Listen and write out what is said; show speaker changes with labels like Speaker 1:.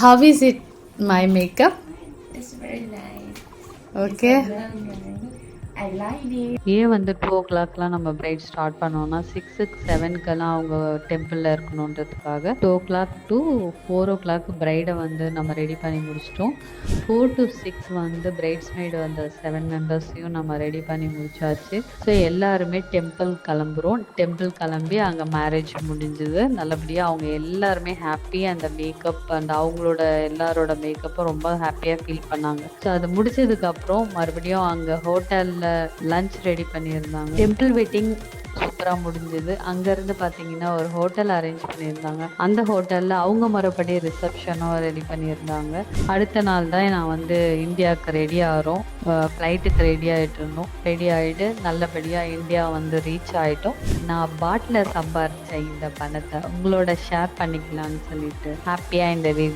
Speaker 1: How is it, my makeup?
Speaker 2: It's very nice.
Speaker 1: Okay.
Speaker 2: I like it.
Speaker 3: ஏன் வந்து 2 o'clockலாம் நம்ம bright start பண்ணோம்னா 6-7க்கெல்லாம் அவங்க டெம்பிளில் இருக்கணுன்றதுக்காக 2 o'clock to 4 o'clock பிரைடை வந்து நம்ம ரெடி பண்ணி முடிச்சிட்டோம். 4 to 6 வந்து பிரைட்ஸ்மெய்டு வந்த 7 மெம்பர்ஸையும் நம்ம ரெடி பண்ணி முடிச்சாச்சு. ஸோ எல்லாருமே டெம்பிள் கிளம்புறோம். டெம்பிள் கிளம்பி அங்கே மேரேஜ் முடிஞ்சுது நல்லபடியாக. அவங்க எல்லாருமே ஹாப்பி. அந்த மேக்கப் அந்த அவங்களோட எல்லாரோட மேக்கப்பும் ரொம்ப ஹாப்பியாக ஃபீல் பண்ணாங்க. ஸோ அது முடிச்சதுக்கப்புறம் மறுபடியும் அங்கே ஹோட்டலில் லஞ்ச் ரெடி பண்ணியிருந்தாங்க. டெம்பிள் வெட்டிங் சூப்பராக முடிஞ்சது. அங்கேருந்து பார்த்தீங்கன்னா ஒரு ஹோட்டல் அரேஞ்ச் பண்ணியிருந்தாங்க. அந்த ஹோட்டலில் அவங்க மறுபடி ரிசப்ஷனும் ரெடி பண்ணியிருந்தாங்க. அடுத்த நாள் தான் நான் வந்து இந்தியாவுக்கு ரெடி ஆகிறோம். ஃப்ளைட்டுக்கு ரெடி ஆகிட்டு இருந்தோம். ரெடி ஆகிட்டு நல்லபடியாக இந்தியா வந்து ரீச் ஆகிட்டோம். நான் பாட்டில் சம்பாரித்த இந்த பணத்தை உங்களோட ஷேர் பண்ணிக்கலான்னு சொல்லிட்டு ஹாப்பியாக இந்த வீடியோ